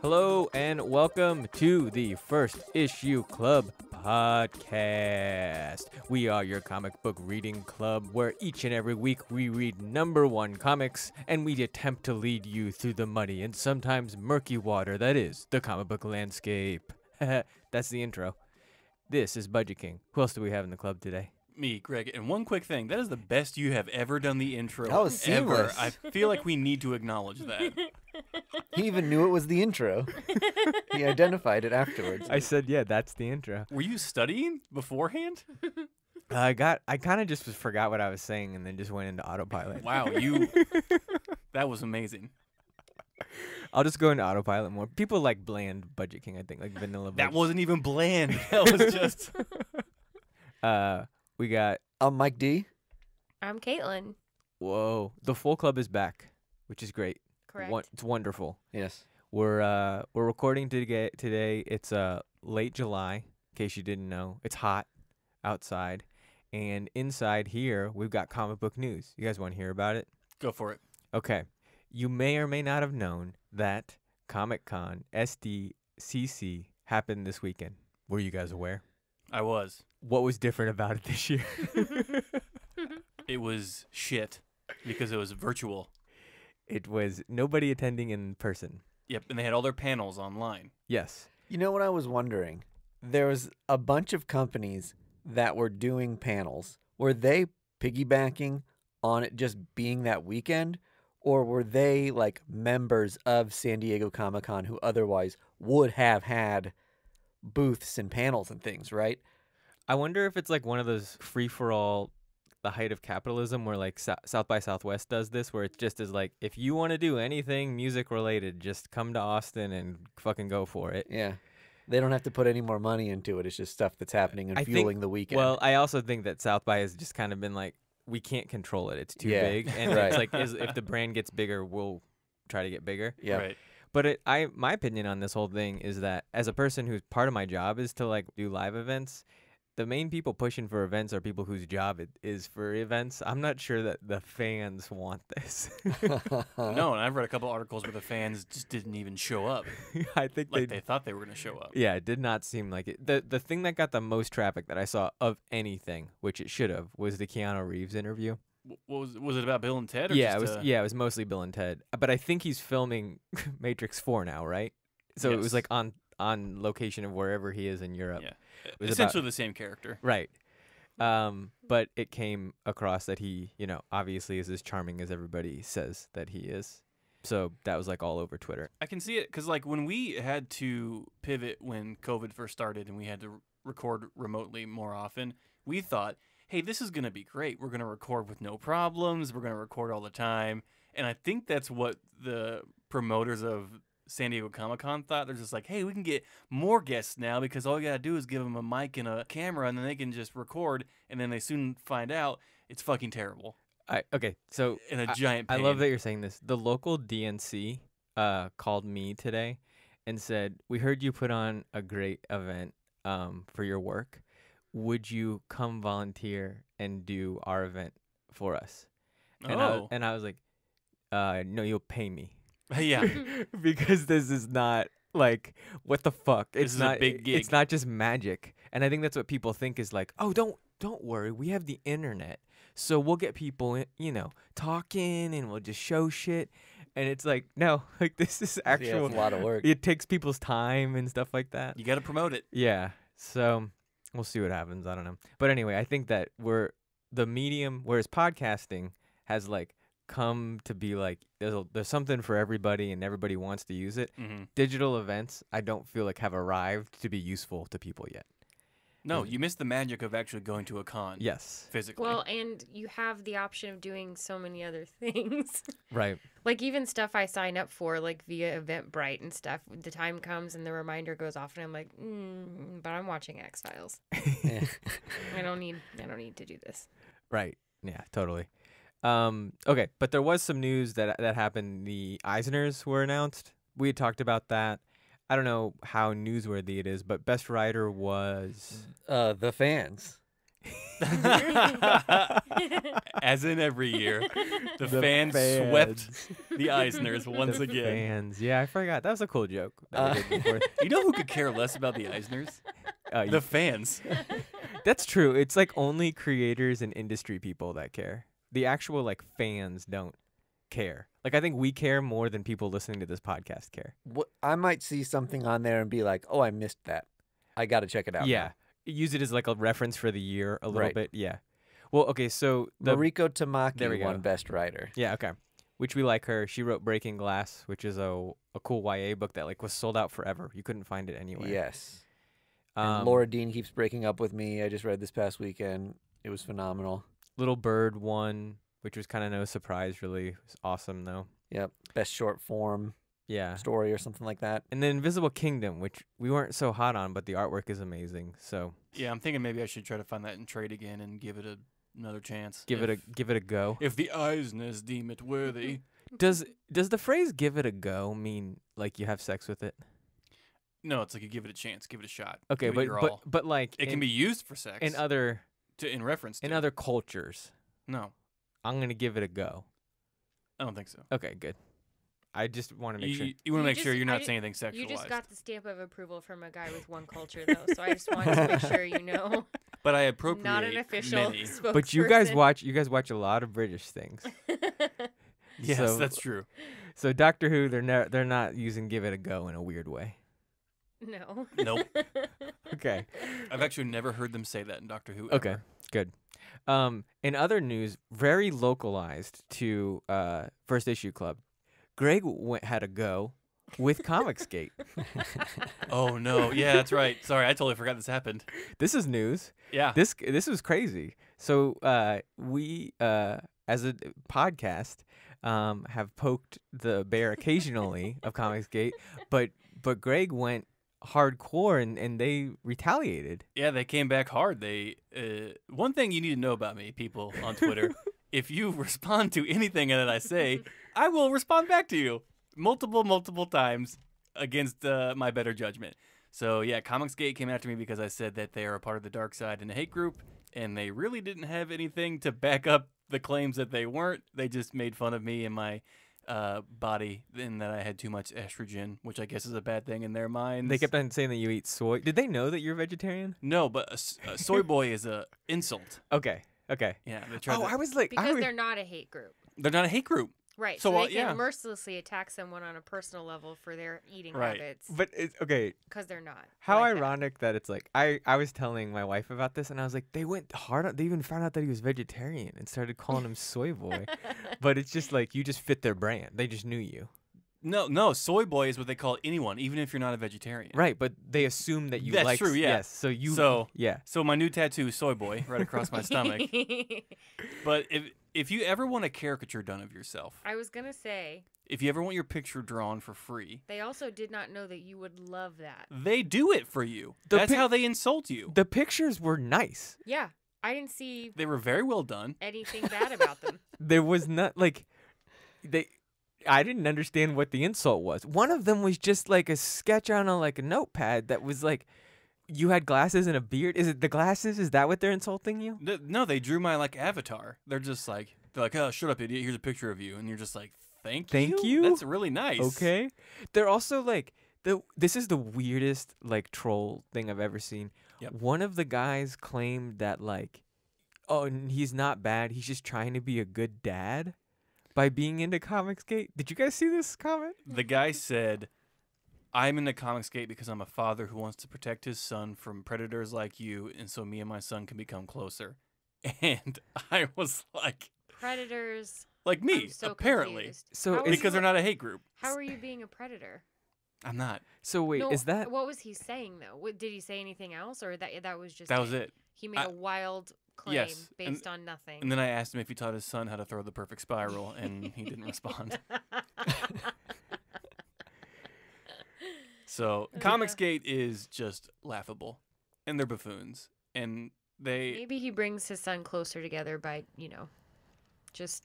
Hello and welcome to the First Issue Club podcast. We are your comic book reading club where each and every week we read #1 comics and we attempt to lead you through the muddy and sometimes murky water that is the comic book landscape. That's the intro. This is Budget King. Who else do we have in the club today? Me, Greg, and one quick thing. That is the best you have ever done the intro That was ever. seamless. I feel like we need to acknowledge that. He even knew it was the intro. He identified it afterwards. I said, yeah, that's the intro. Were you studying beforehand? I kind of just forgot what I was saying and then just went into autopilot. Wow, that was amazing. I'll just go into autopilot more. People like bland Budget King, I think, like vanilla. That wasn't even bland. That was just... We got... I'm Mike D. I'm Caitlin. Whoa. The full club is back, which is great. Correct. It's wonderful. Yes. We're recording today. It's late July, in case you didn't know. It's hot outside. And inside here, we've got comic book news. You guys want to hear about it? Go for it. Okay. You may or may not have known that Comic-Con SDCC happened this weekend. Were you guys aware? I was. What was different about it this year? It was shit because it was virtual. It was nobody attending in person. Yep, and they had all their panels online. Yes. You know what I was wondering? There was a bunch of companies that were doing panels. Were they piggybacking on it just being that weekend? Or were they like members of San Diego Comic-Con who otherwise would have had booths and panels and things, right? I wonder if it's like one of those free-for-all, the height of capitalism, where like South by Southwest does this, where it just is like, if you want to do anything music-related, just come to Austin and fucking go for it. Yeah. They don't have to put any more money into it. It's just stuff that's happening and fueling the weekend. Well, I also think that South by has just kind of been like, we can't control it. It's too big. And Right. it's like, if the brand gets bigger, we'll try to get bigger. Yeah. Right. But my opinion on this whole thing is that as a person who's part of my job is to like do live events, the main people pushing for events are people whose job it is for events. I'm not sure that the fans want this. No, and I've read a couple articles where the fans just didn't even show up. I think Like they thought they were going to show up. Yeah, it did not seem like it. The thing that got the most traffic that I saw of anything, which it should have, was the Keanu Reeves interview. What was it about Bill and Ted? Or Yeah, just, it was mostly Bill and Ted. But I think he's filming Matrix 4 now, right? So it was Yes. like on location of wherever he is in Europe. Yeah. Was Essentially the same character. Right. But it came across that he, obviously is as charming as everybody says that he is. So that was like all over Twitter. I can see it because, like, when we had to pivot when COVID first started and we had to record remotely more often, we thought, hey, this is going to be great. We're going to record with no problems. We're going to record all the time. And I think that's what the promoters of San Diego Comic-Con thought. They're just like, hey, we can get more guests now because all you got to do is give them a mic and a camera and then they can just record. And then they soon find out it's fucking terrible. Okay, so In a giant I pain. love that you're saying this. The local DNC called me today and said, we heard you put on a great event for your work. Would you come volunteer and do our event for us? And I was like, no, you'll pay me. Yeah. Because this is not like, what the fuck? This is a big gig. It's not just magic. And I think that's what people think is like, oh, don't worry. We have the internet. So we'll get people, talking and we'll just show shit. And it's like, no, like this is actual. it's a lot of work. It takes people's time and stuff like that. You got to promote it. Yeah. So we'll see what happens. I don't know. But anyway, I think that the medium, whereas podcasting has like come to be like, there's something for everybody and everybody wants to use it. Mm-hmm. Digital events, I don't feel like have arrived to be useful to people yet. No, you missed the magic of actually going to a con. Yes. Physically. Well, and you have the option of doing so many other things. Right. Like even stuff I sign up for, like via Eventbrite and stuff. The time comes and the reminder goes off, and I'm like, but I'm watching X-Files. Yeah. I don't need to do this. Right. Yeah, totally. Okay, but there was some news that happened. The Eisners were announced. We had talked about that. I don't know how newsworthy it is, but best writer was The fans. As in every year, the The fans swept the Eisners once the again. fans. Yeah, I forgot. That was a cool joke. That we did before. You know who could care less about the Eisners? The fans. That's true. It's like only creators and industry people that care. The actual like fans don't care. Like I think we care more than people listening to this podcast care. I might see something on there and be like, "Oh, I missed that. I got to check it out." Yeah. now." Use it as like a reference for the year a little Right. bit. Yeah. Well, okay, so the Mariko There we Tamaki won go. Best Writer. yeah, okay. Which we like her. She wrote Breaking Glass, which is a cool YA book that like was sold out forever. You couldn't find it anywhere. Yes. Um, And Laura Dean keeps breaking up with me. I just read this past weekend. It was phenomenal. Little Bird won, which was kind of no surprise really. It was awesome though. Yep. Best short form Yeah. story or something like that. And then Invisible Kingdom, which we weren't so hot on, but the artwork is amazing. So Yeah, I'm thinking maybe I should try to find that in trade again and give it another chance. give it a go. If the Eisners deem it worthy. Does the phrase "give it a go" mean like you have sex with it? No, it's like you give it a chance, give it a shot. Okay, give it but your but all. but like It can be used for sex. in other in reference to in other cultures. No, I'm gonna give it a go. I don't think so. Okay, good. I just want to make sure. You want to You make sure just- you're I not ju- saying anything sexualized. You just got the stamp of approval from a guy with one culture, though, so I just wanted to make sure you know. But I appropriate Not an official many. spokesperson. But you guys watch a lot of British things. Yes, So- that's true. So Doctor Who, they're not using "give it a go" in a weird way. No. Nope. Okay. I've actually never heard them say that in Doctor Who. Okay. ever. Good. In other news, very localized to First Issue Club, Greg had a go with Comicsgate. Oh no. Yeah, that's right. Sorry, I totally forgot this happened. This is news. Yeah. This was crazy. So we as a podcast have poked the bear occasionally of Comicsgate, but Greg went hardcore and they retaliated. Yeah, they came back hard. They one thing you need to know about me, people on Twitter, if you respond to anything that I say, I will respond back to you multiple times against my better judgment. So yeah, Comicsgate came after me because I said that they are a part of the dark side and a hate group, and they really didn't have anything to back up the claims that they weren't. They just made fun of me and my body, and that I had too much estrogen, which I guess is a bad thing in their minds. They kept on saying that you eat soy. Did they know that you're vegetarian? No, but a soy boy is a insult. Okay. Yeah, they tried Oh, to, I was like, Because they're not a hate group. they're not a hate group. Right. So, So, they can yeah. mercilessly attack someone on a personal level for their eating Right. habits but it's okay. because they're not. How like that. ironic that it's like I was telling my wife about this and I was like, they went hard on. They even found out that he was vegetarian and started calling him soy boy. But it's just like you just fit their brand. They just knew you. No, soy boy is what they call anyone, even if you're not a vegetarian. Right, but they assume that you That's like true, yeah. Yes, so you yeah. So my new tattoo is soy boy right across my stomach. But if you ever want a caricature done of yourself, I was gonna say if you ever want your picture drawn for free, they also did not know that you would love that. they do it for you. The That's pic- how they insult you. The pictures were nice. Yeah, I didn't see They were very well done. anything bad about them. There was not like I didn't understand what the insult was. One of them was just like a sketch on a notepad that was like you had glasses and a beard. Is it the glasses? Is that what they're insulting you? No, they drew my avatar. They're like, oh, shut up, idiot. Here's a picture of you, and you're just like, thank you. That's really nice. Okay. They're also like this is the weirdest troll thing I've ever seen. Yep. One of the guys claimed that he's not bad. He's just trying to be a good dad by being into Comicsgate. Did you guys see this comment? The guy said, I'm into Comicsgate because I'm a father who wants to protect his son from predators like you, and so me and my son can become closer. And I was like, Predators. like me, I'm so apparently. confused. So How is- are Because you- they're not a hate group. How are you being a predator? I'm not. So wait, No, is that what was he saying though? Did he say anything else, or that was just That was it. He made a wild claim yes, and- based on nothing. And then I asked him if he taught his son how to throw the perfect spiral, and he didn't respond. So Comicsgate is just laughable, and they're buffoons, and they Maybe he brings his son closer together by just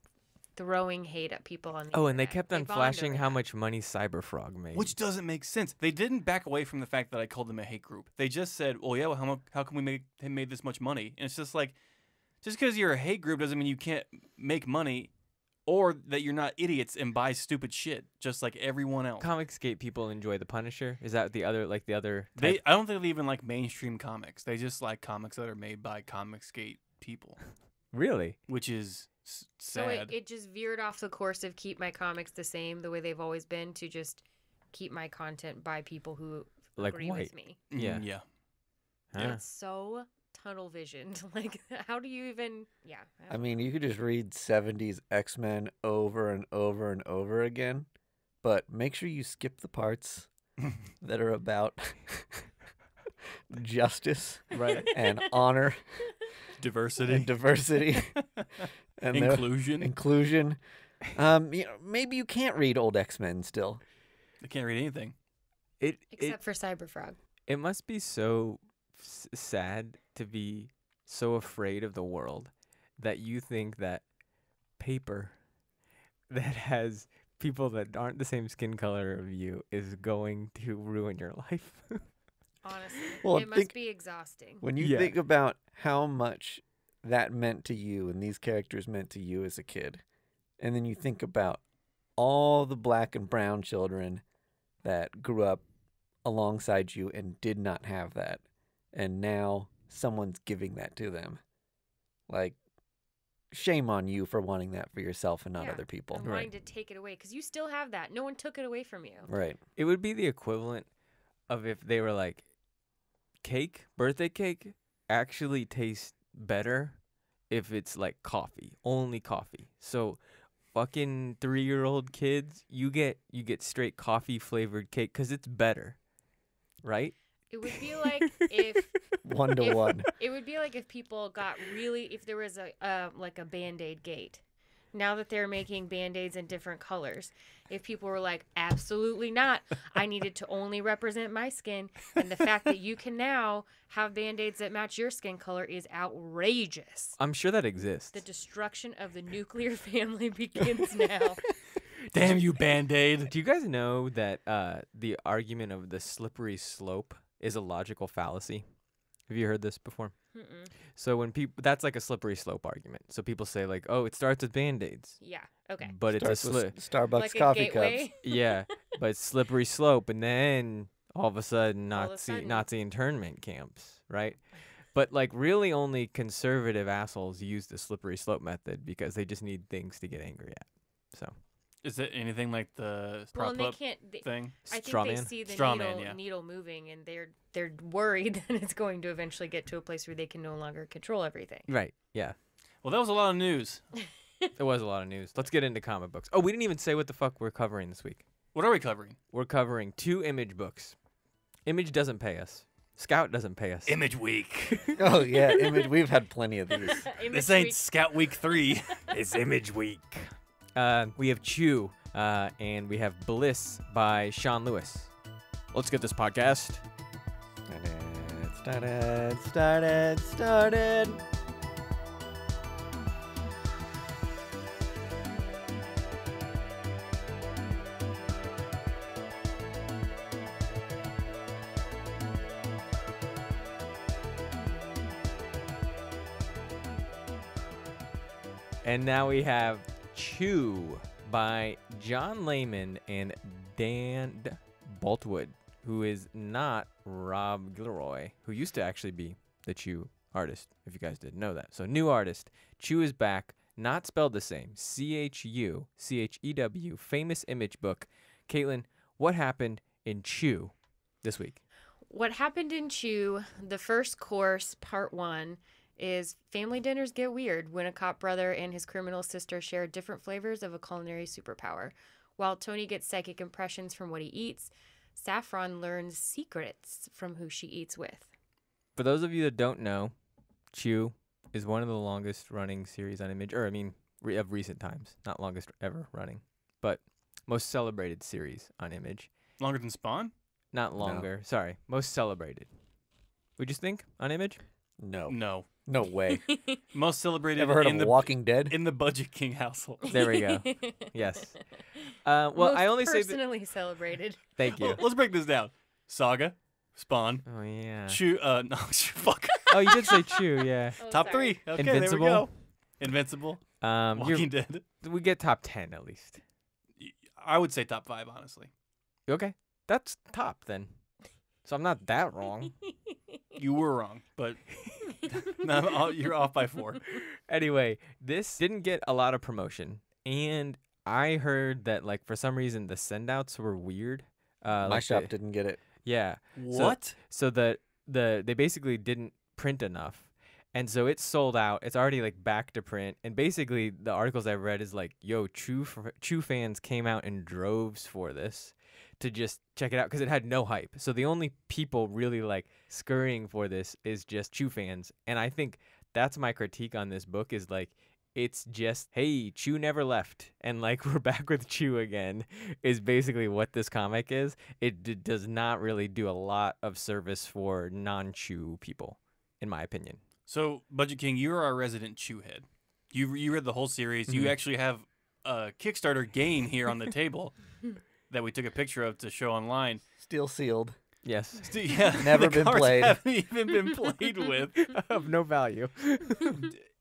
throwing hate at people on the Oh, and they internet. kept on bond flashing over how that. much money Cyberfrog made. Which doesn't make sense. They didn't back away from the fact that I called them a hate group. They just said, well, yeah, well, how can we made this much money? And it's just like, just because you're a hate group doesn't mean you can't make money or that you're not idiots and buy stupid shit just like everyone else. Comicsgate people enjoy the Punisher. Is that the other I don't think they even like mainstream comics. They just like comics that are made by Comicsgate people, Really? which is So sad. it just veered off the course of keep my comics the same the way they've always been to just keep my content by people who Like agree white. with me. Yeah. Yeah. Huh. It's so tunnel visioned. Like, how do you even? Yeah. I mean, you could just read 70s X-Men over and over and over again, but make sure you skip the parts that are about justice Right. and honor Diversity. and diversity and the Inclusion. inclusion. Maybe you can't read old X-Men still. I can't read anything. It Except for Cyberfrog. it must be so sad to be so afraid of the world that you think that paper that has people that aren't the same skin color of you is going to ruin your life. Honestly, Well, it must be exhausting. When you Yeah. think about how much that meant to you and these characters meant to you as a kid, and then you think about all the black and brown children that grew up alongside you and did not have that, and now someone's giving that to them. Like, shame on you for wanting that for yourself and not Yeah. other people. And wanting to take it away because you still have that. No one took it away from you. Right. It would be the equivalent of if they were like, birthday cake actually tastes better if it's like coffee, only coffee. So fucking 3-year-old kids, you get straight coffee flavored cake because it's better, right? It would be like if 1 to If- 1. it would be like if people got really if there was a like a Band-Aid gate. Now that they're making Band-Aids in different colors, if people were like, absolutely not, I needed to only represent my skin, and the fact that you can now have Band-Aids that match your skin color is outrageous. I'm sure that exists. The destruction of the nuclear family begins now. Damn you, Band-Aid. Do you guys know that the argument of the slippery slope is a logical fallacy? Have you heard this before? Mm-mm. So when people, that's like a slippery slope argument. So people say like, oh, it starts with Band-Aids, Yeah. Okay. but it's a Starts with slip. Starbucks Like a coffee gateway. cups. Yeah, but it's slippery slope, and then all of a sudden All of a sudden. Nazi internment camps, right? But like really only conservative assholes use the slippery slope method because they just need things to get angry at. So Is it anything like the Well, prop and they up can't. thing? I think straw they man. see the Straw needle, man, yeah. needle moving, and they're worried that it's going to eventually get to a place where they can no longer control everything. right, yeah, Well, that was a lot of news. there was a lot of news. Let's get into comic books. Oh, we didn't even say what the fuck we're covering this week. What are we covering? We're covering 2 Image books. Image doesn't pay us. Scout doesn't pay us. Image Week. Oh, yeah, Image. We've had plenty of these. This ain't Scout Week 3. It's Image Week. We have Chew, and we have Bliss by Sean Lewis. Let's get this podcast. Started. And now we have Chew by John Layman and Dan Boltwood, who is not Rob Gilroy, who used to actually be the Chew artist, if you guys didn't know that. So new artist. Chew is back, not spelled the same. CHU, CHEW, famous Image book. Caitlin, what happened in Chew this week? What happened in Chew, the first course, part 1, is family dinners get weird when a cop brother and his criminal sister share different flavors of a culinary superpower. While Tony gets psychic impressions from what he eats, Saffron learns secrets from who she eats with. For those of you that don't know, Chew is one of the longest running series on Image, or I mean, of recent times. Not longest ever running, but most celebrated series on Image. Longer than Spawn? Not longer. Sorry, most celebrated. Would you think on Image? No. No. No way. Most celebrated Ever heard in of the Walking Dead? in the Budget King household. There we go. Yes. Well, Most I only say that. personally celebrated. Thank you. Well, let's break this down. Saga, Spawn, Oh yeah. Chew. No, fuck. Oh, you did say Chew, yeah. Oh, Top sorry. 3. Okay, Invincible? there we go. Invincible. You're, Walking Dead. we get top 10 at least. I would say top 5, honestly. Okay, that's top then. So I'm not that wrong. You were wrong, but no, you're off by 4. Anyway, this didn't get a lot of promotion, and I heard that like for some reason the sendouts were weird. My like shop the- didn't get it. Yeah. What? So they basically didn't print enough. And so it's sold out. It's already like back to print. And basically the articles I've read is like, yo, Chew fans came out in droves for this to just check it out because it had no hype. So the only people really like scurrying for this is just Chew fans. And I think that's my critique on this book is like, it's just, hey, Chew never left. And like, we're back with Chew again is basically what this comic is. It does not really do a lot of service for non-Chew people, in my opinion. So, Budget King, you're our resident Chew head. You read the whole series. Mhm. You actually have a Kickstarter game here on the table that we took a picture of to show online. Still sealed. Yes. Yeah, Never the been cards played. Haven't even been played with. Of no value.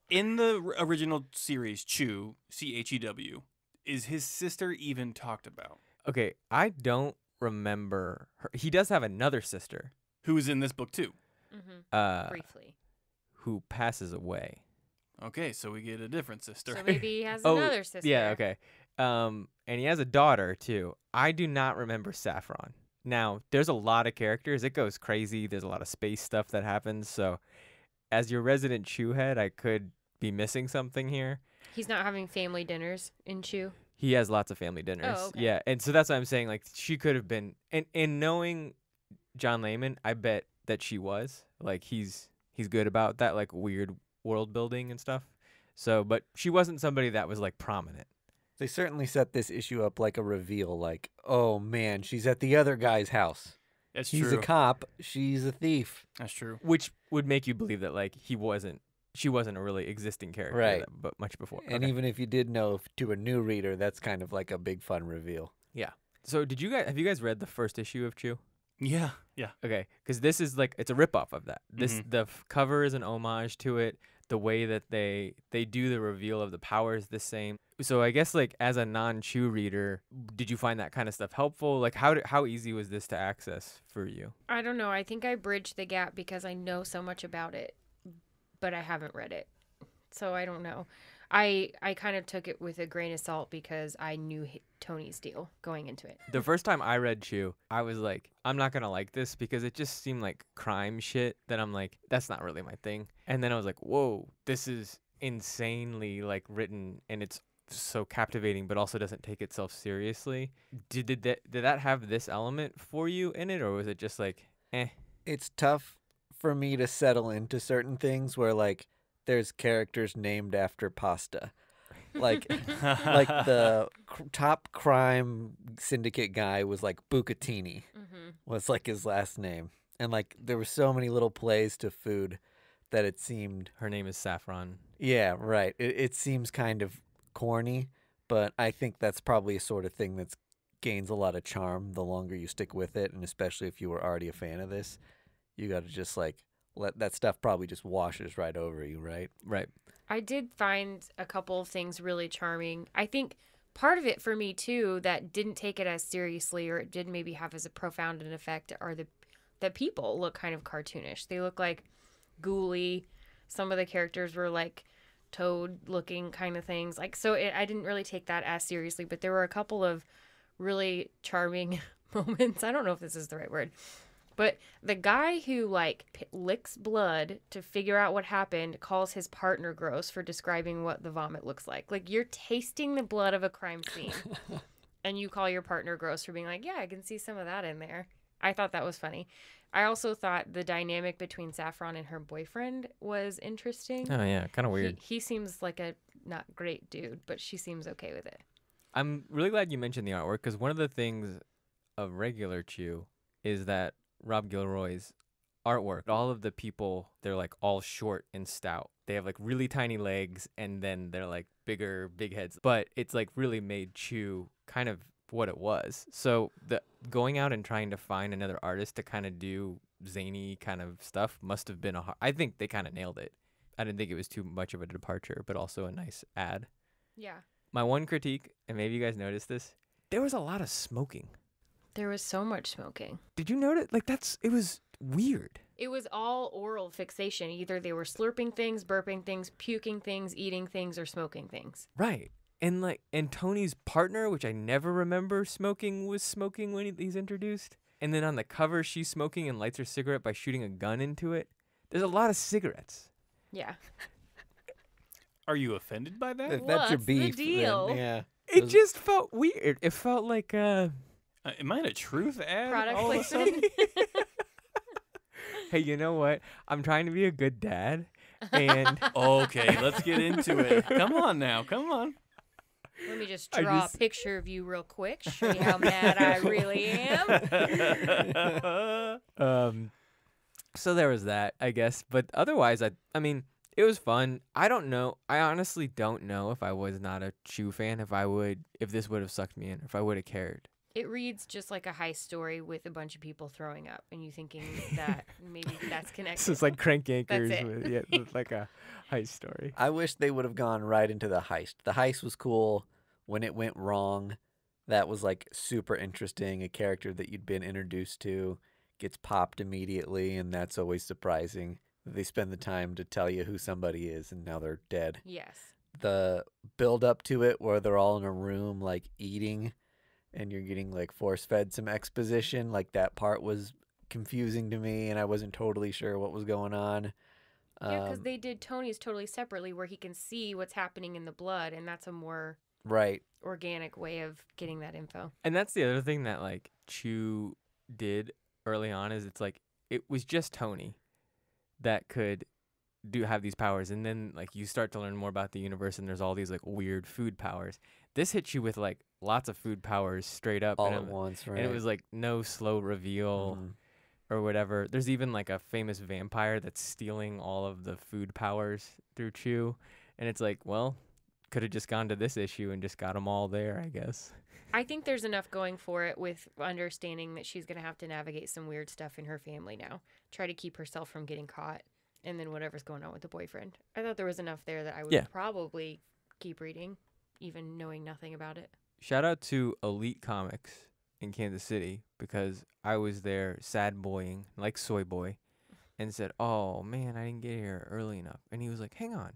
In the original series, Chew, Chew, is his sister even talked about? Okay, I don't remember her. He does have another sister Who is in this book too? Briefly. who passes away. Okay, so we get a different sister. So maybe he has Oh, another sister. Yeah, okay. And he has a daughter too. I do not remember Saffron. Now, there's a lot of characters. It goes crazy. There's a lot of space stuff that happens. So, as your resident Chew head, I could be missing something here. He's not having family dinners in Chew. He has lots of family dinners. okay. Yeah, and so that's what I'm saying. Like, she could have been. And knowing John Layman, I bet that she was. Like, he's good about that, like, weird world building and stuff. So, but she wasn't somebody that was, like, prominent. They certainly set this issue up like a reveal, like, oh man, she's at the other guy's house. That's He's true. a cop. She's a thief. That's true. Which would make you believe that, like, she wasn't a really existing character Right. but much before. And Okay. even if you did know, to a new reader, that's kind of like a big fun reveal. So have you guys read the first issue of Chew? Yeah, yeah. Okay, because this is like it's a ripoff of that. This Mhm. the cover is an homage to it. The way that they do the reveal of the power is the same. So I guess like as a non-Chew reader, did you find that kind of stuff helpful? Like how easy was this to access for you? I don't know. I think I bridged the gap because I know so much about it, but I haven't read it. So I don't know. I kind of took it with a grain of salt because I knew Tony's deal going into it. The first time I read Chew, I was like, I'm not gonna like this because it just seemed like crime shit that I'm like, that's not really my thing. And then I was like, whoa, this is insanely like written and it's so captivating but also doesn't take itself seriously. Did that have this element for you in it, or was it just like It's tough for me to settle into certain things where, like, there's characters named after pasta. Like the top crime syndicate guy was like Bucatini was like his last name. And like there were so many little plays to food that it seemed, her name is Saffron? yeah, right. It seems kind of corny, but I think that's probably a sort of thing that gains a lot of charm the longer you stick with it. And especially if you were already a fan of this, you got to just like let that stuff probably just washes right over you, right? Right. I did find a couple of things really charming. I think part of it for me too that didn't take it as seriously or it didn't maybe have as a profound an effect are the people look kind of cartoonish. They look like ghouly. Some of the characters were like toad looking kind of things. Like so I didn't really take that as seriously, but there were a couple of really charming moments. I don't know if this is the right word. But the guy who, like, licks blood to figure out what happened calls his partner gross for describing what the vomit looks like. Like, you're tasting the blood of a crime scene, and you call your partner gross for being like, yeah, I can see some of that in there. I thought that was funny. I also thought the dynamic between Saffron and her boyfriend was interesting. Oh yeah, kind of weird. He seems like a not great dude, but she seems okay with it. I'm really glad you mentioned the artwork because one of the things of regular Chew is that Rob Gilroy's artwork. All of the people, they're like all short and stout. They have like really tiny legs, and then they're like big heads. But it's like really made Chew kind of what it was. So the going out and trying to find another artist to kind of do zany kind of stuff must have been I think they kind of nailed it. I didn't think it was too much of a departure, but also a nice ad. Yeah. My one critique, and maybe you guys noticed this, there was a lot of smoking. There was so much smoking. Did you notice? Like it was weird. It was all oral fixation. Either they were slurping things, burping things, puking things, eating things, or smoking things. Right. And Tony's partner, which I never remember smoking, was smoking when he's introduced. And then on the cover, she's smoking and lights her cigarette by shooting a gun into it. There's a lot of cigarettes. Yeah. Are you offended by that? If that's your What's the beef, then, deal? yeah. It just felt weird. It felt like Am I in a truth ad? Product all of a sudden? placement. hey, you know what? I'm trying to be a good dad. And Okay, let's get into it. Come on now. Come on. Let me just I draw just- a picture of you real quick. Show you how mad I really am. So there was that, I guess. But otherwise, I mean, it was fun. I don't know. I honestly don't know if I was not a Chew fan, if this would have sucked me in, if I would have cared. It reads just like a heist story with a bunch of people throwing up, and you thinking that maybe that's connected. So it's like Crank Anchors it. with like a heist story. I wish they would have gone right into the heist. The heist was cool. When it went wrong, that was like super interesting. A character that you'd been introduced to gets popped immediately, and that's always surprising. They spend the time to tell you who somebody is, and now they're dead. Yes. The build up to it, where they're all in a room like eating, and you're getting like force fed some exposition, like that part was confusing to me, and I wasn't totally sure what was going on. Yeah, because they did Tony's totally separately, where he can see what's happening in the blood, and that's a more Right. organic way of getting that info. And that's the other thing that like Chew did early on is it's like it was just Tony that could have these powers, and then like you start to learn more about the universe, and there's all these like weird food powers. This hits you with like lots of food powers straight up All and at once, right? and it was like no slow reveal Mhm. or whatever. There's even like a famous vampire that's stealing all of the food powers through Chew, and it's like, well, could have just gone to this issue and just got them all there, I guess. I think there's enough going for it with understanding that she's going to have to navigate some weird stuff in her family now. Try to keep herself from getting caught, and then whatever's going on with the boyfriend. I thought there was enough there that I would Yeah. probably keep reading, even knowing nothing about it. Shout out to Elite Comics in Kansas City, because I was there sad boying, like Soy Boy, and said, oh man, I didn't get here early enough. And he was like, hang on.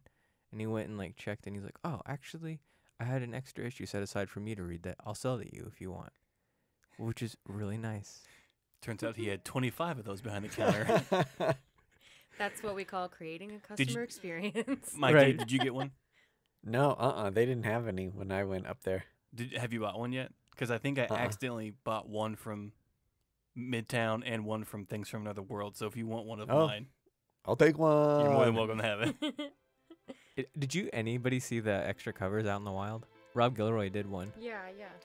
And he went and like checked, and he's like, oh, actually, I had an extra issue set aside for me to read that I'll sell to you if you want, which is really nice. Turns out he had 25 of those behind the counter. That's what we call creating a Did customer you- experience. Mike, Right. did you get one? No, they didn't have any when I went up there. Have you bought one yet? Because I think I Uh-uh. accidentally bought one from Midtown and one from Things from Another World. So if you want one of Oh. mine, I'll take one. you're more than welcome to have it. Did anybody see the extra covers out in the wild? Rob Gilroy did one. Yeah.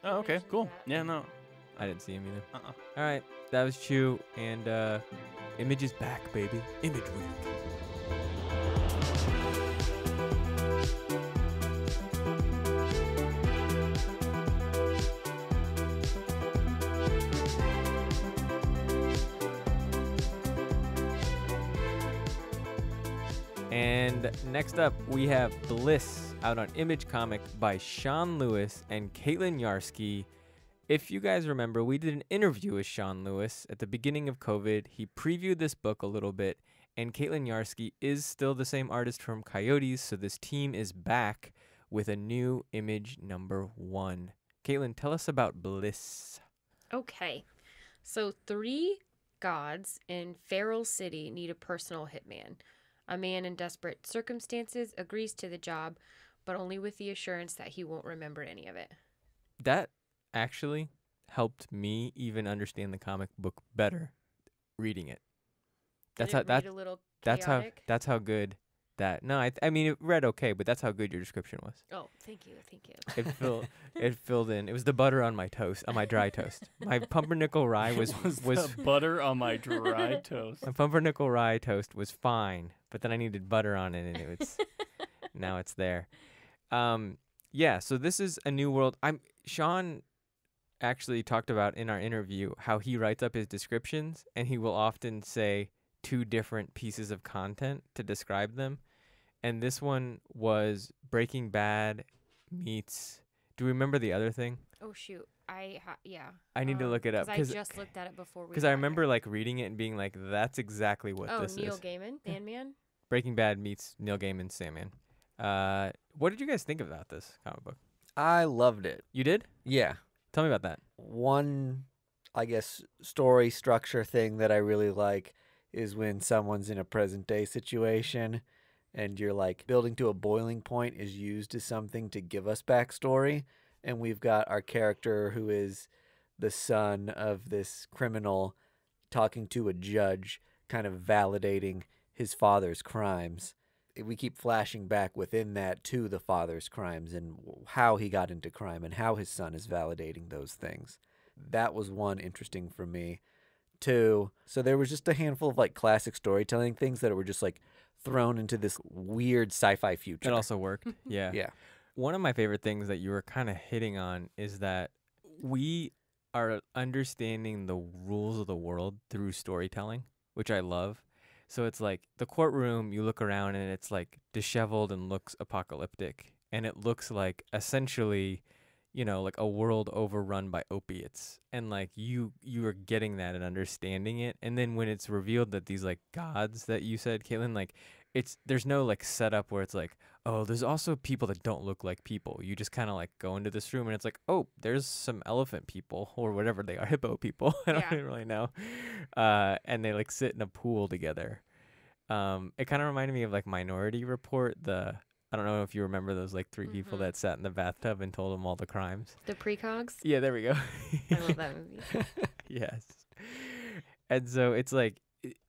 Oh, okay, Mentioned cool. that. Yeah, no. I didn't see him either. Uh-uh. All right, that was Chew, and Image is back, baby. Image Week. And next up, we have Bliss out on Image Comic by Sean Lewis and Caitlin Yarsky. If you guys remember, we did an interview with Sean Lewis at the beginning of COVID. He previewed this book a little bit, and Caitlin Yarsky is still the same artist from Coyotes, so this team is back with a new Image #1. Caitlin, tell us about Bliss. Okay. So 3 gods in Feral City need a personal hitman. A man in desperate circumstances agrees to the job, but only with the assurance that he won't remember any of it. That actually helped me even understand the comic book better reading it. Did That's it how read a little chaotic? that's how good that. No, I mean it read okay, but that's how good your description was. Oh, thank you. It filled in. It was the butter on my toast, on my dry toast. My pumpernickel rye was the butter on my dry toast. my pumpernickel rye toast was fine, but then I needed butter on it, and it was now it's there. Yeah. So this is a new world. Sean actually talked about in our interview how he writes up his descriptions, and he will often say 2 different pieces of content to describe them. And this one was Breaking Bad meets. Do you remember the other thing? Oh shoot, yeah. I need to look it up because I just looked at it before we. Because I remember like reading it and being like, "That's exactly what this Neil is." Gaiman, Sandman. Breaking Bad meets Neil Gaiman's Sandman. What did you guys think of this comic book? I loved it. You did? Yeah. Tell me about that. One, I guess, story structure thing that I really like is when someone's in a present day situation and you're like building to a boiling point is used as something to give us backstory. And we've got our character who is the son of this criminal talking to a judge, kind of validating his father's crimes. We keep flashing back within that to the father's crimes and how he got into crime and how his son is validating those things. That was one interesting for me. 2, so there was just a handful of like classic storytelling things that were just like thrown into this weird sci-fi future. It also worked. Yeah. Yeah. One of my favorite things that you were kind of hitting on is that we are understanding the rules of the world through storytelling, which I love. So it's like the courtroom, you look around and it's like disheveled and looks apocalyptic. And it looks like essentially, like a world overrun by opiates. And like you are getting that and understanding it. And then when it's revealed that these like gods that you said, Caitlin, like there's no like setup where it's like, oh, there's also people that don't look like people. You just kind of like go into this room and it's like, oh, there's some elephant people or whatever they are, hippo people. I don't even really know. And they like sit in a pool together. It kind of reminded me of like Minority Report. I don't know if you remember those like 3 people that sat in the bathtub and told them all the crimes. The precogs? Yeah, there we go. I love that movie. Yes. And so it's like,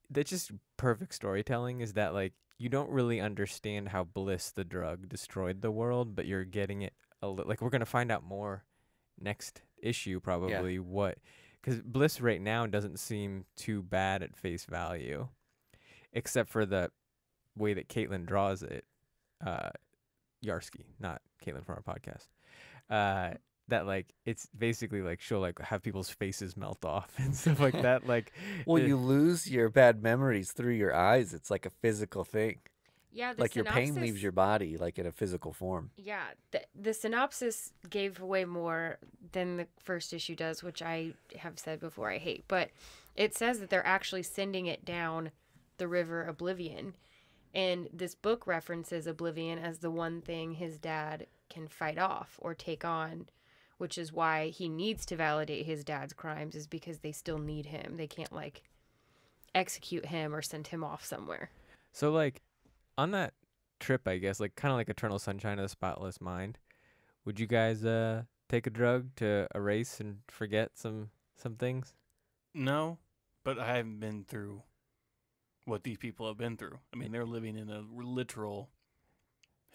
that's just perfect storytelling is that like, you don't really understand how Bliss, the drug, destroyed the world, but you're getting it like we're going to find out more next issue probably because Bliss right now doesn't seem too bad at face value, except for the way that Caitlin draws it. Yarsky, not Caitlin from our podcast. That like it's basically like she'll like have people's faces melt off and stuff like that. Like, well, you lose your bad memories through your eyes. It's like a physical thing. Yeah, like your pain leaves your body, like in a physical form. Yeah, the synopsis gave away more than the first issue does, which I have said before I hate. But it says that they're actually sending it down the river Oblivion. And this book references Oblivion as the one thing his dad can fight off or take on, which is why he needs to validate his dad's crimes, is because they still need him. They can't, like, execute him or send him off somewhere. So, like, on that trip, I guess, like, kind of like Eternal Sunshine of the Spotless Mind, would you guys take a drug to erase and forget some things? No, but I haven't been through what these people have been through. I mean, they're living in a literal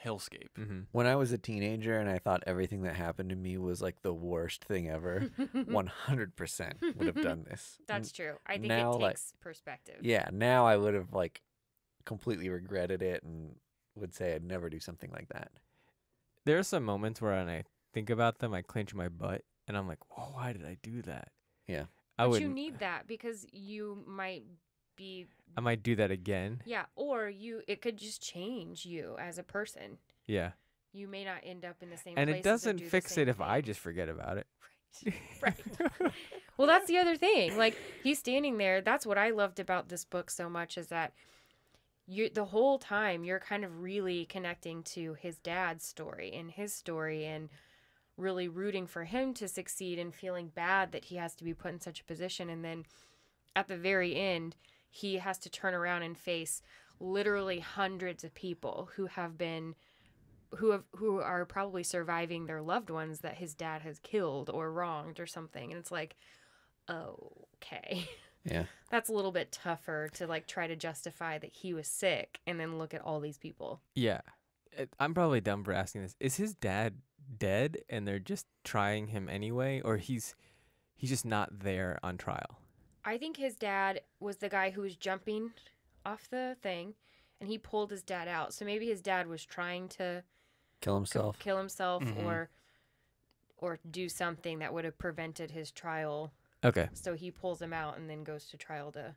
hellscape. Mm-hmm. When I was a teenager and I thought everything that happened to me was like the worst thing ever, 100% would have done this. That's true. I think now, it like, takes perspective. Yeah, now I would have like completely regretted it and would say I'd never do something like that. There are some moments where when I think about them, I clench my butt and I'm like, "Whoa, why did I do that?" Yeah. But you need that because you might I might do that again. Yeah, or it could just change you as a person. Yeah. You may not end up in the same and places it doesn't or do fix the same it if thing. I just forget about it. Right. Well, that's the other thing. Like, he's standing there. That's what I loved about this book so much, is that the whole time you're kind of really connecting to his dad's story and his story and really rooting for him to succeed and feeling bad that he has to be put in such a position. And then at the very end, he has to turn around and face literally hundreds of people who are probably surviving their loved ones that his dad has killed or wronged or something. And it's like, okay. Yeah. That's a little bit tougher to like try to justify that he was sick and then look at all these people. Yeah. I'm probably dumb for asking this. Is his dad dead and they're just trying him anyway, or he's just not there on trial? I think his dad was the guy who was jumping off the thing and he pulled his dad out. So maybe his dad was trying to Kill himself. kill himself Mhm. or do something that would have prevented his trial. Okay. So he pulls him out and then goes to trial to,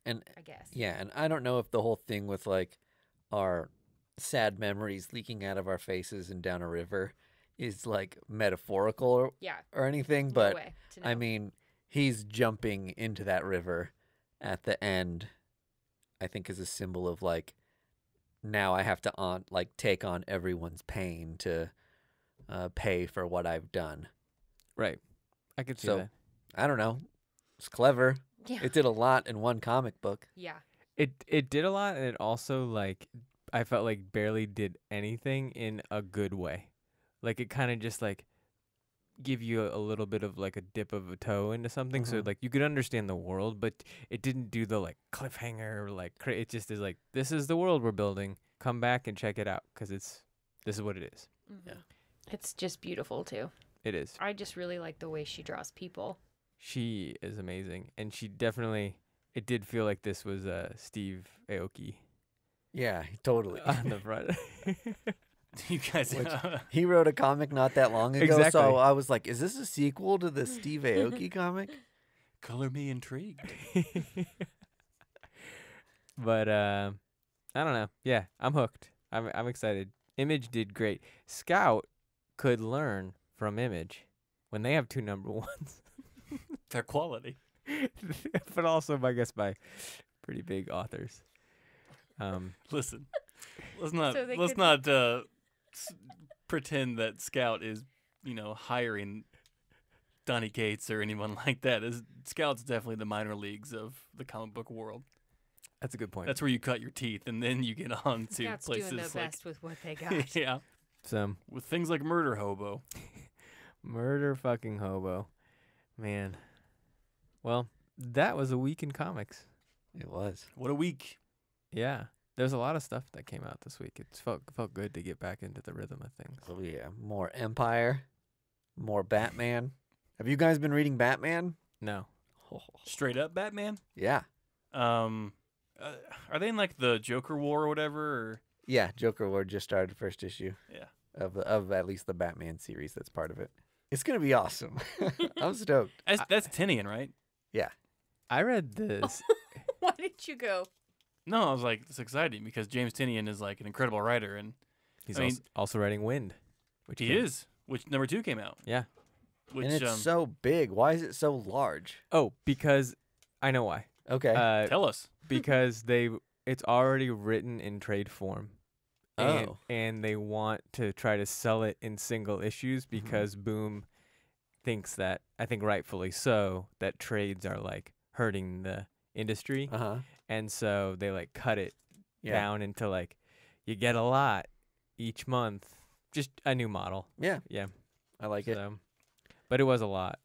And I guess. yeah, and I don't know if the whole thing with like our sad memories leaking out of our faces and down a river is like metaphorical Yeah. or anything, No but way to I know. mean, he's jumping into that river at the end, I think is a symbol of like, now I have to take on everyone's pain to pay for what I've done. Right. I could see So- that. I don't know. It's clever. Yeah. It did a lot in one comic book. Yeah. It did a lot, and it also like I felt like barely did anything in a good way. Like it kind of just like give you a little bit of like a dip of a toe into something, so Mhm. like you could understand the world, but it didn't do the like cliffhanger. Like it just is like, this is the world we're building. Come back and check it out because this is what it is. Mhm. Yeah. It's just beautiful too. It is. I just really like the way she draws people. She is amazing, and she definitely. It did feel like this was Steve Aoki Yeah, totally. on the front. You guys, Which- He wrote a comic not that long ago, Exactly. so I was like, is this a sequel to the Steve Aoki comic? color me intrigued. But I don't know. Yeah, I'm hooked. I'm excited. Image did great. Scout could learn from Image when they have two number ones, Their quality. but also I guess by pretty big authors. Listen, let's not So they let's could- not pretend that Scout is hiring Donny Cates or anyone like that. Scout's definitely the minor leagues of the comic book world. That's a good point. That's where you cut your teeth, and then you get on to Scott's places doing the like best with what they got. yeah, Some with things like Murder Hobo. murder fucking hobo, man. Well, that was a week in comics. It was. What a week! Yeah, there's a lot of stuff that came out this week. It felt good to get back into the rhythm of things. Oh yeah, more Empire, more Batman. Have you guys been reading Batman? No, Straight up Batman. Yeah. Are they in like the Joker War or whatever? Or? Yeah, Joker War just started first issue. Yeah. Of at least the Batman series that's part of it. It's gonna be awesome. I'm stoked. That's Tinian, right? I read this. Why did you go? No, I was like, it's exciting because James Tinian is like an incredible writer, and He's I mean- also writing Wind, which he came- is. Which number 2 came out. Yeah. Which And it's so big. Why is it so large? Oh, because I know why. Okay. tell us. Because it's already written in trade form. And, Oh. and they want to try to sell it in single issues Mm-hmm. because Boom thinks that, I think rightfully so, that trades are like hurting the industry. Uh-huh. And so they like cut it Yeah. down into like, you get a lot each month. Just a new model. Yeah. Yeah. I like it. So, but it was a lot.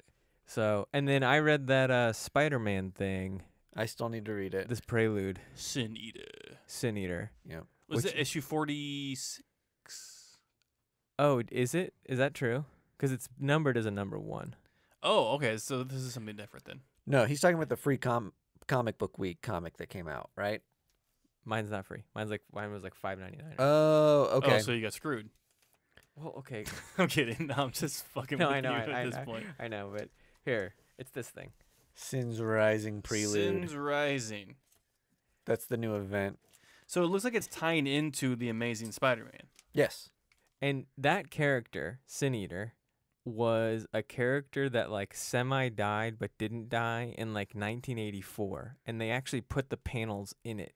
So, and then I read that Spider-Man thing, I still need to read it. this Prelude, Sin Eater. Sin Eater. Yeah. Was Which- it issue 46? Oh, is it? Is that true? Because it's numbered as a number 1. Oh, okay. So this is something different then. No, he's talking about the free comic book week comic that came out, right? Mine's not free. Mine was like $5.99. Oh, okay. Oh, so you got screwed. Well, okay. I'm kidding. No, I'm just fucking No, with I know. you at this I, point. I know, but here, it's this thing. Sins Rising Prelude. Sins Rising. That's the new event. So it looks like it's tying into the Amazing Spider-Man. Yes. And that character, Sin Eater, was a character that like semi-died but didn't die in like 1984, and they actually put the panels in it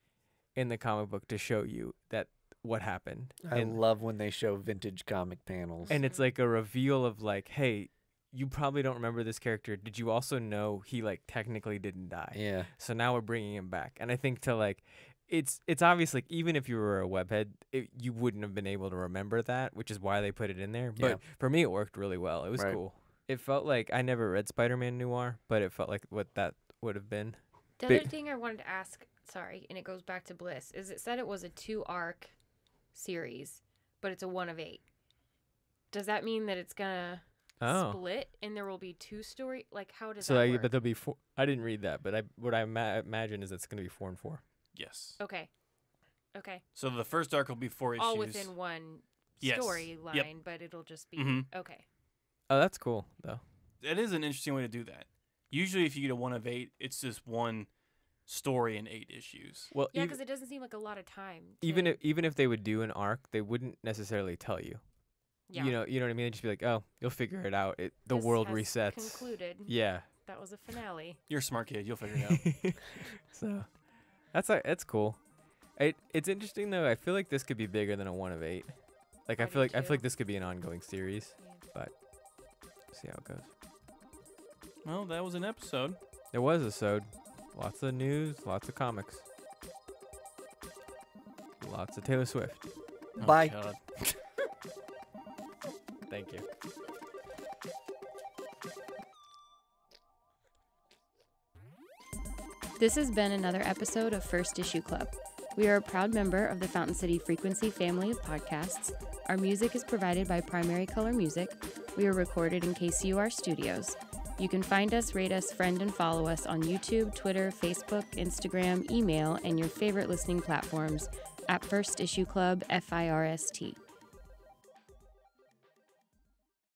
in the comic book to show you that what happened. I and, love when they show vintage comic panels. and it's like a reveal of like, hey, you probably don't remember this character. Did you also know he like technically didn't die? yeah. So now we're bringing him back, and I think to like, it's obvious like even if you were a webhead, you wouldn't have been able to remember that, which is why they put it in there. But Yeah. for me, it worked really well. It was Right. cool. It felt like I never read Spider-Man Noir, but it felt like what that would have been. The They- other thing I wanted to ask, sorry, and it goes back to Bliss, is it said it was a 2-arc series, but it's a 1 of 8. Does that mean that it's gonna split and there will be 2 story? Like, how does that work? But there'll be 4. I didn't read that, but what I imagine is it's going to be 4 and 4. Yes. Okay. So the first arc will be 4 issues. All within one Yes. storyline, Yep. but it'll just be Mhm. okay. Oh, that's cool though. It is an interesting way to do that. Usually, if you get a 1 of 8, it's just one story in 8 issues. Well, Yeah, because it doesn't seem like a lot of time. even if they would do an arc, they wouldn't necessarily tell you. yeah. You know what I mean? They'd just be like, "Oh, you'll figure it out. The This world has resets." Concluded. Yeah. That was a finale. You're a smart kid. You'll figure it out. So, that's cool. It's interesting though. I feel like this could be bigger than a 1 of 8. Like I I feel do like too. this could be an ongoing series. Yeah. See how it goes. Well, that was an episode. There was a sode. Lots of news, lots of comics. Lots of Taylor Swift. Oh, Bye. God. Thank you. This has been another episode of First Issue Club. We are a proud member of the Fountain City Frequency family of podcasts. Our music is provided by Primary Color Music. We are recorded in KCUR Studios. You can find us, rate us, friend, and follow us on YouTube, Twitter, Facebook, Instagram, email, and your favorite listening platforms at First Issue Club, FIRST.